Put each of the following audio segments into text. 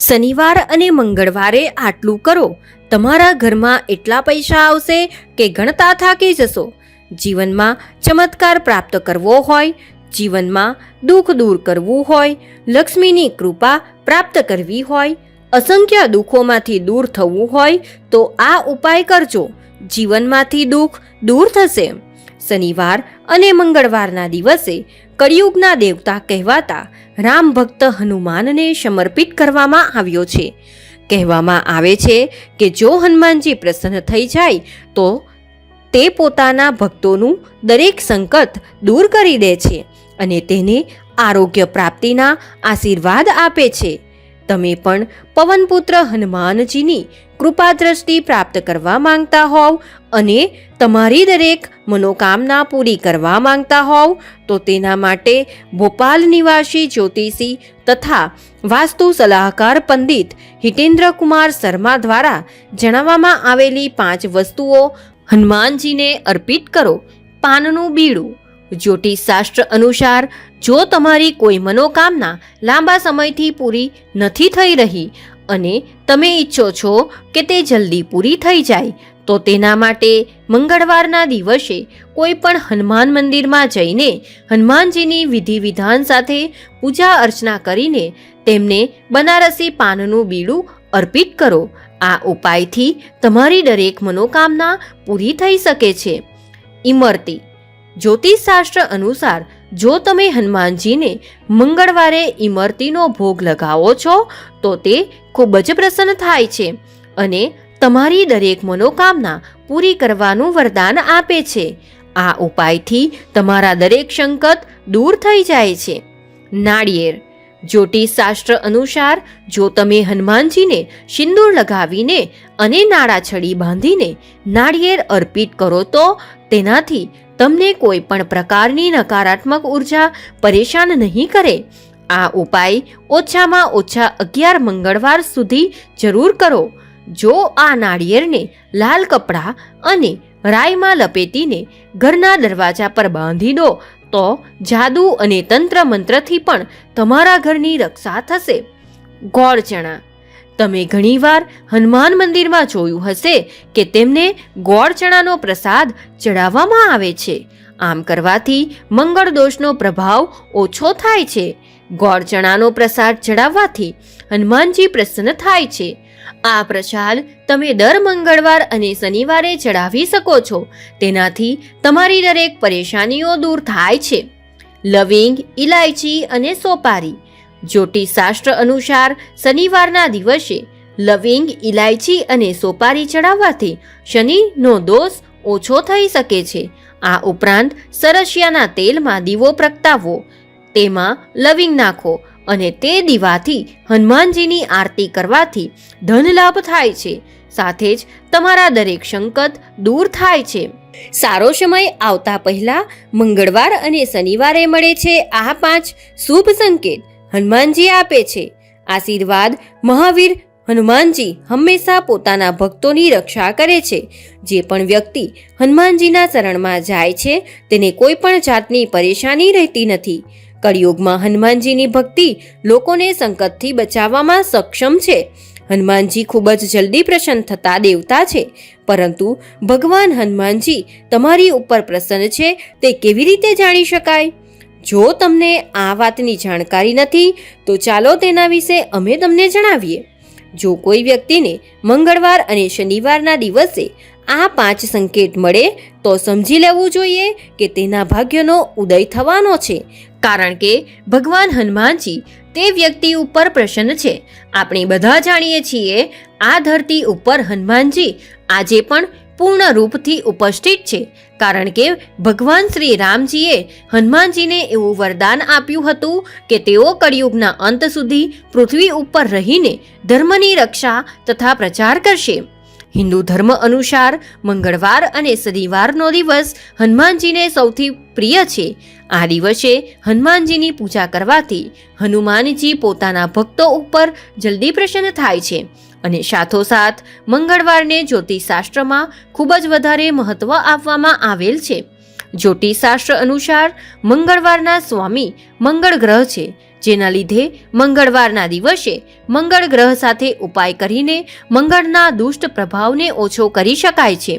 શનિવાર અને મંગળવારે આટલું કરો, તમારા ઘરમાં એટલા પૈસા આવશે કે ગણતા થાકી જશો. જીવનમાં ચમત્કાર પ્રાપ્ત કરવો હોય, જીવનમાં દુઃખ દૂર કરવું હોય, લક્ષ્મીની કૃપા પ્રાપ્ત કરવી હોય, અસંખ્ય દુઃખોમાંથી દૂર થવું હોય તો આ ઉપાય કરજો. જીવનમાંથી દુઃખ દૂર થશે. શનિવાર અને મંગળવારના દિવસે કળિયુગના દેવતા કહેવાતા રામ ભક્ત હનુમાનને સમર્પિત કરવામાં આવ્યો છે. કહેવામાં આવે છે કે જો હનુમાનજી પ્રસન્ન થઈ જાય તો તે પોતાના ભક્તોનું દરેક સંકટ દૂર કરી દે છે અને તેને આરોગ્ય પ્રાપ્તિના આશીર્વાદ આપે છે. તમે પણ પવનપુત્ર હનુમાનજીની કૃપા દ્રષ્ટિ પ્રાપ્ત કરવા માંગતા હોવ અને તમારી દરેક મનોકામના પૂરી કરવા માંગતા હોવ તો તેના માટે ભોપાલ નિવાસી જ્યોતિષી તથા વાસ્તુ સલાહકાર પંડિત હિતેન્દ્ર કુમાર શર્મા દ્વારા જણાવવામાં આવેલી 5 વસ્તુઓ હનુમાનજીને અર્પિત કરો. પાનનું બીડું. જ્યોતિષશાસ્ત્ર અનુસાર જો તમારી કોઈ મનોકામના લાંબા સમયથી પૂરી નથી થઈ રહી અને તમે ઈચ્છો છો કે તે જલ્દી પૂરી થઈ જાય તો તેના માટે મંગળવારના દિવસે કોઈ પણ હનુમાન મંદિરમાં જઈને હનુમાનજીની વિધિ વિધાન સાથે પૂજા અર્ચના કરીને તેમને બનારસી પાનનું બીડું અર્પિત કરો. આ ઉપાયથી તમારી દરેક મનોકામના પૂરી થઈ શકે છે. ઇમરતી. જ્યોતિષશાસ્ત્ર અનુસાર જો તમે હનુમાનજીને મંગળવારે ઇમરતીનો ભોગ લગાવો છો તો તે ખૂબ જ પ્રસન્ન થાય છે અને તમારી દરેક મનોકામના પૂરી કરવાનું વરદાન આપે છે. આ ઉપાયથી તમારા દરેક સંકટ દૂર થઈ જાય છે. નાળિયેર. જ્યોતિષશાસ્ત્ર અનુસાર જો તમે હનુમાનજીને સિંદૂર લગાવીને અને નાળાછડી બાંધીને નાળિયેર અર્પિત કરો તો તેનાથી તમને કોઈ પણ પ્રકારની નકારાત્મક ઉર્જા પરેશાન નહીં કરે. આ ઉપાય ઓછામાં ઓછા 11 મંગળવાર સુધી જરૂર કરો. જો આ નાળિયેરને લાલ કપડાં અને રાઈમાં લપેટીને ઘરના દરવાજા પર બાંધી દો તો જાદુ અને તંત્ર મંત્રથી પણ તમારા ઘરની રક્ષા થશે. ગોળ ચણા. તમે ઘણીવાર હનુમાન મંદિરમાં જોયું હશે કે તેમને ગોળ ચણાનો પ્રસાદ ચડાવવામાં આવે છે. આમ કરવાથી મંગળ દોષનો પ્રભાવ ઓછો થાય છે. ગોળ ચણાનો પ્રસાદ ચડાવવાથી હનુમાનજી પ્રસન્ન થાય છે. આ પ્રસાદ તમે દર મંગળવાર અને શનિવારે ચડાવી શકો છો. તેનાથી તમારી દરેક પરેશાનીઓ દૂર થાય છે. લવિંગ, ઇલાયચી અને સોપારી. જ્યોતિષશાસ્ત્ર અનુસાર શનિવારના દિવસે લવિંગ, ઇલાયચી અને સોપારી ચડાવવાથી શનિનો દોષ ઓછો થઈ શકે છે. આ ઉપરાંત સરસિયાના તેલમાં દીવો પ્રગટાવો, તેમાં લવિંગ નાખો અને તે દીવાથી હનુમાનજીની આરતી કરવાથી ધન લાભ થાય છે. સાથે જ તમારા દરેક સંકટ દૂર થાય છે. સારો સમય આવતા પહેલા મંગળવાર અને શનિવારે મળે છે આ 5 શુભ સંકેત હનુમાનજી આપે છે. આશીર્વાદ. મહાવીર હનુમાનજી હંમેશા પોતાના ભક્તોની રક્ષા કરે છે. જે પણ વ્યક્તિ હનુમાનજીના શરણમાં જાય છે તેને કોઈ પણ જાતની પરેશાની રહેતી નથી. કળિયુગમાં હનુમાનજીની ભક્તિ લોકોને સંકટથી બચાવવામાં સક્ષમ છે. હનુમાનજી ખૂબ જ જલ્દી પ્રસન્ન થતા દેવતા છે, પરંતુ ભગવાન હનુમાનજી તમારી ઉપર પ્રસન્ન છે તે કેવી રીતે જાણી શકાય? જો તમને આ વાતની જાણકારી નથી તો ચાલો તેના વિશે અમે તમને જણાવીએ. જો કોઈ વ્યક્તિને મંગળવાર અને શનિવારના દિવસે આ 5 સંકેત મળે તો સમજી લેવું જોઈએ કે તેના ભાગ્યનો ઉદય થવાનો છે, કારણ કે ભગવાન હનુમાનજી તે વ્યક્તિ ઉપર પ્રસન્ન છે. આપણે બધા જાણીએ છીએ આ ધરતી ઉપર હનુમાનજી આજે પણ પૂર્ણ રૂપથી ઉપસ્થિત છે, કારણ કે ભગવાન શ્રી રામજીએ હનુમાનજીને એવું વરદાન આપ્યું હતું કે તેઓ કળિયુગના અંત સુધી પૃથ્વી ઉપર રહીને ધર્મની રક્ષા તથા પ્રચાર કરશે. હિન્દુ ધર્મ અનુસાર મંગળવાર અને શનિવારનો દિવસ હનુમાનજીને સૌથી પ્રિય છે. આ દિવસે હનુમાનજીની પૂજા કરવાથી હનુમાનજી પોતાના ભક્તો ઉપર જલ્દી પ્રસન્ન થાય છે અને સાથોસાથ મંગળવારને જ્યોતિષશાસ્ત્રમાં ખૂબ જ વધારે મહત્વ આપવામાં આવેલ છે. જ્યોતિષશાસ્ત્ર અનુસાર મંગળવારના સ્વામી મંગળ ગ્રહ છે, જેના લીધે મંગળવારના દિવસે મંગળ ગ્રહ સાથે ઉપાય કરીને મંગળના દુષ્ટ પ્રભાવને ઓછો કરી શકાય છે.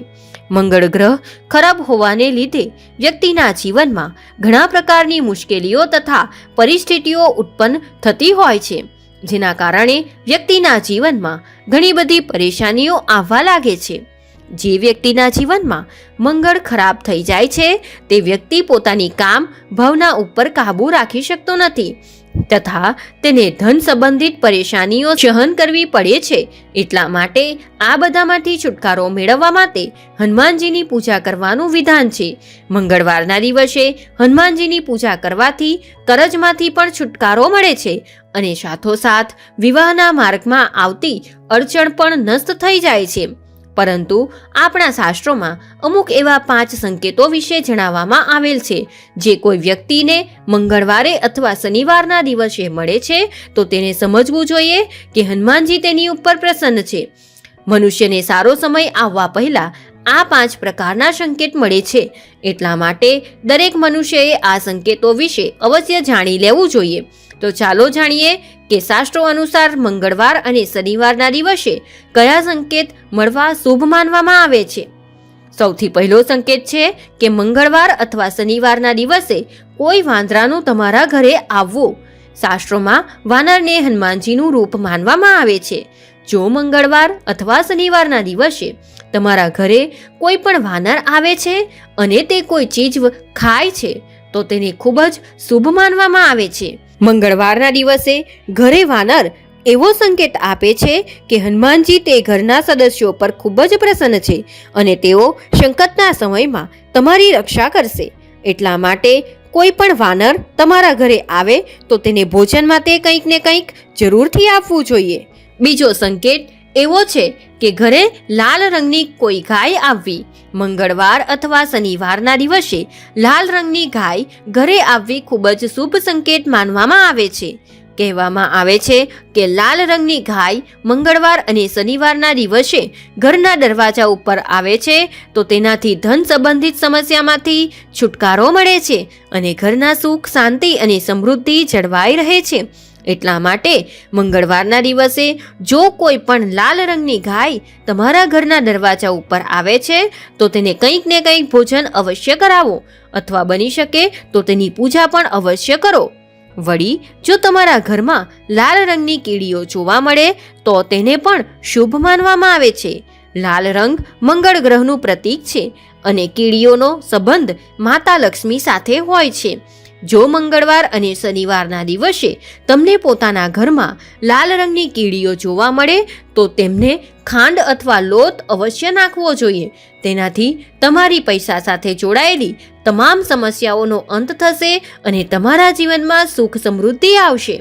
મંગળ ગ્રહ ખરાબ હોવાને લીધે વ્યક્તિના જીવનમાં ઘણા પ્રકારની મુશ્કેલીઓ તથા પરિસ્થિતિઓ ઉત્પન્ન થતી હોય છે, જેના કારણે વ્યક્તિના જીવનમાં ઘણી બધી પરેશાનીઓ આવવા લાગે છે. જે વ્યક્તિના જીવનમાં મંગળ ખરાબ થઈ જાય છે તે વ્યક્તિ પોતાની કામ ભાવના ઉપર કાબૂ રાખી શકતો નથી તથા તેને ધન સંબંધિત પરેશાનીઓ સહન કરવી પડે છે. એટલા માટે આ બધામાંથી છુટકારો મેળવવા માટે હનુમાનજીની પૂજા કરવાનું વિધાન છે. મંગળવારના દિવસે હનુમાનજીની પૂજા કરવાથી કરજમાંથી પણ છુટકારો મળે છે અને સાથોસાથ વિવાહના માર્ગમાં આવતી અડચણ પણ નષ્ટ થઈ જાય છે. પરંતુ આપણા શાસ્ત્રોમાં અમુક એવા 5 સંકેતો વિશે જણાવવામાં આવેલ છે, જે કોઈ વ્યક્તિને મંગળવારે અથવા શનિવારના દિવસે મળે છે તો તેને સમજવું જોઈએ કે હનુમાનજી તેની ઉપર પ્રસન્ન છે. મનુષ્યને સારો સમય આવવા પહેલા આ 5 પ્રકારના સંકેત મળે છે. એટલા માટે દરેક મનુષ્યએ આ સંકેતો વિશે અવશ્ય જાણી લેવું જોઈએ. તો ચાલો જાણીએ કે શાસ્ત્રો અનુસાર મંગળવાર અને શનિવારના દિવસે કયા સંકેત મળવા શુભ માનવામાં આવે છે. સૌથી પહેલો સંકેત છે કે મંગળવાર અથવા શનિવારના દિવસે કોઈ વાંદરાનું તમારા ઘરે આવવું. શાસ્ત્રોમાં વાનરને હનુમાનજીનું રૂપ માનવામાં આવે છે. જો મંગળવાર અથવા શનિવારના દિવસે તમારા ઘરે કોઈ પણ વાનર આવે છે અને તે કોઈ ચીજ ખાય છે તો તેને ખૂબ જ શુભ માનવામાં આવે છે. મંગળવારના દિવસે ઘરે વાનર એવો સંકેત આપે છે કે હનુમાનજી તે ઘરના સદસ્યો પર ખૂબ જ પ્રસન્ન છે અને તેઓ સંકટના સમયમાં તમારી રક્ષા કરશે. એટલા માટે કોઈ પણ વાનર તમારા ઘરે આવે તો તેને ભોજન માટે કંઈક ને કંઈક જરૂરથી આપવું જોઈએ. બીજો સંકેત એવો છે કે ઘરે લાલ રંગની કોઈ ગાય આવવી. મંગળવાર અથવા શનિવારના દિવસે લાલ રંગની ગાય ઘરે આવવી ખૂબ જ શુભ સંકેત માનવામાં આવે છે. કહેવામાં આવે છે કે લાલ રંગની ગાય મંગળવાર અને શનિવારના દિવસે ઘરના દરવાજા ઉપર આવે છે તો તેનાથી ધન સંબંધિત સમસ્યામાંથી છુટકારો મળે છે અને ઘરના સુખ, શાંતિ અને સમૃદ્ધિ જળવાઈ રહે છે. એટલા માટે મંગળવારના દિવસે જો કોઈ પણ લાલ રંગની ગાય તમારા ઘરના દરવાજા ઉપર આવે છે તો તેને કંઈક ને કંઈક ભોજન અવશ્ય કરાવો અથવા બની શકે તો તેની પૂજા પણ અવશ્ય કરો. વળી જો તમારા ઘરમાં લાલ રંગની કીડીઓ જોવા મળે તો તેને પણ શુભ માનવામાં આવે છે. લાલ રંગ મંગળ ગ્રહનું પ્રતીક છે અને કીડીઓનો સંબંધ માતા લક્ષ્મી સાથે હોય છે. જો મંગળવાર અને શનિવારના દિવસે તમને પોતાના ઘરમાં લાલ રંગની કીડીઓ જોવા મળે તો તેમને ખાંડ અથવા લોટ અવશ્ય નાખવો જોઈએ. તેનાથી તમારી પૈસા સાથે જોડાયેલી તમામ સમસ્યાઓનો અંત થશે અને તમારા જીવનમાં સુખ સમૃદ્ધિ આવશે.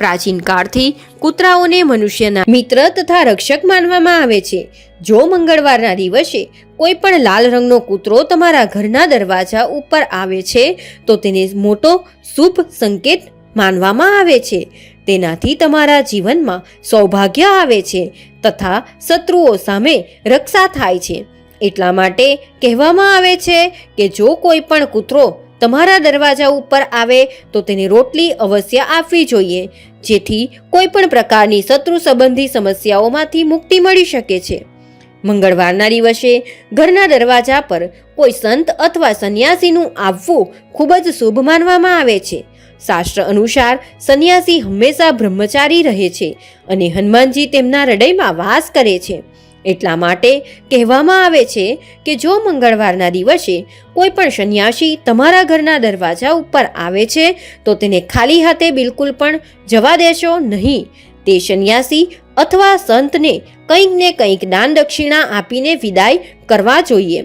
પ્રાચીન કાળથી કૂતરાઓને મનુષ્યના મિત્ર તથા રક્ષક માનવામાં આવે છે. જો મંગળવારના દિવસે કોઈ પણ લાલ રંગનો કૂતરો તમારા ઘરના દરવાજા ઉપર આવે છે તો તેને મોટો શુભ સંકેત માનવામાં આવે છે. તેનાથી તમારા જીવનમાં સૌભાગ્ય આવે છે તથા શત્રુઓ સામે રક્ષા થાય છે. એટલા માટે કહેવામાં આવે છે કે જો કોઈ પણ કૂતરો તમારા દરવાજા ઉપર આવે તો તેને રોટલી અવશ્ય આપવી જોઈએ, જેથી કોઈ પણ પ્રકારની શત્રુ સંબંધી સમસ્યાઓમાંથી મુક્તિ મળી શકે છે. મંગળવારના દિવસે ઘરના દરવાજા પર કોઈ સંત અથવા સંન્યાસીનું આવવું ખૂબ જ શુભ માનવામાં આવે છે. શાસ્ત્ર અનુસાર સંન્યાસી હંમેશા બ્રહ્મચારી રહે છે અને હનુમાનજી તેમના હૃદયમાં વાસ કરે છે. એટલા માટે કહેવામાં આવે છે કે જો મંગળવારના દિવસે કોઈ પણ સંન્યાસી તમારા ઘરના દરવાજા ઉપર આવે છે તો તેને ખાલી હાથે બિલકુલ પણ જવા દેશો નહીં. તે સંન્યાસી અથવા સંતને કંઈક ને કંઈક દાન દક્ષિણા આપીને વિદાય કરવા જોઈએ.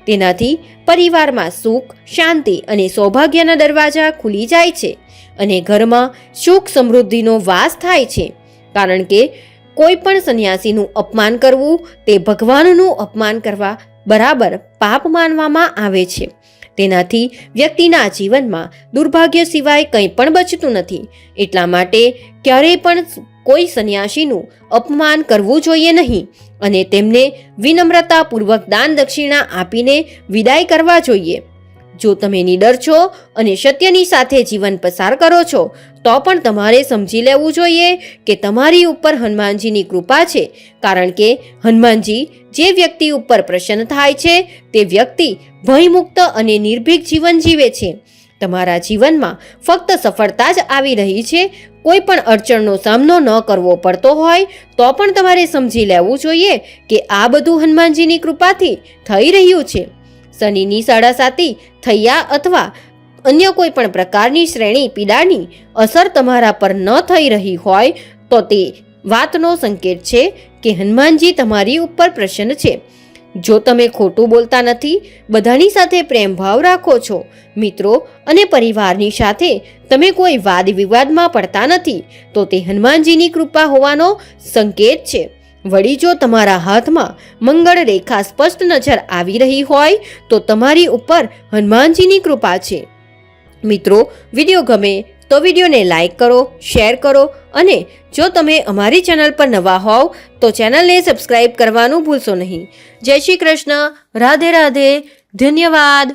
તેનાથી પરિવારમાં સુખ, શાંતિ અને સૌભાગ્યના દરવાજા ખુલી જાય છે અને ઘરમાં સુખ સમૃદ્ધિનો વાસ થાય છે. કારણ કે કોઈ પણ સંન્યાસીનું અપમાન કરવું તે ભગવાનનું અપમાન કરવા બરાબર પાપ માનવામાં આવે છે. તેનાથી વ્યક્તિના જીવનમાં દુર્ભાગ્ય સિવાય કંઈ પણ બચતું નથી. એટલા માટે ક્યારેય પણ કોઈ સંન્યાસીનું અપમાન કરવું જોઈએ નહીં અને તેમને વિનમ્રતાપૂર્વક દાન દક્ષિણા આપીને વિદાય કરવા જોઈએ. જો તમે નીડર છો અને સત્યની સાથે જીવન પસાર કરો છો તો પણ તમારે સમજી લેવું જોઈએ કે તમારી ઉપર હનુમાનજીની કૃપા છે, કારણ કે હનુમાનજી જે વ્યક્તિ ઉપર પ્રસન્ન થાય છે તે વ્યક્તિ ભયમુક્ત અને નિર્ભીક જીવન જીવે છે. તમારા જીવનમાં ફક્ત સફળતા જ આવી રહી છે. કોઈ પણ અડચણનો સામનો ન કરવો પડતો હોય તો પણ તમારે સમજી લેવું જોઈએ કે આ બધું હનુમાનજીની કૃપાથી થઈ રહ્યું છે. શનિની સાડાસાતી થયા અથવા અન્ય કોઈ પણ પ્રકારની શ્રેણી પીડાની અસર તમારા પર ન થઈ રહી હોય તો તે વાતનો સંકેત છે કે હનુમાનજી તમારી ઉપર પ્રસન્ન છે. જો તમે ખોટું બોલતા નથી, બધાની સાથે પ્રેમ ભાવ રાખો છો, મિત્રો અને પરિવારની સાથે તમે કોઈ વાદ વિવાદમાં પડતા નથી, તો તે હનુમાનજીની કૃપા હોવાનો સંકેત છે. વળી જો તમારા હાથમાં મંગળ રેખા સ્પષ્ટ નજર આવી રહી હોય તો તમારી ઉપર હનુમાનજીની કૃપા છે. મિત્રો, વિડીયો ગમે તો વિડીયોને લાઈક કરો, શેર કરો અને જો તમે અમારી ચેનલ પર નવા હોવ તો ચેનલને સબસ્ક્રાઇબ કરવાનું ભૂલશો નહીં. જય શ્રી કૃષ્ણ. રાધે રાધે. ધન્યવાદ.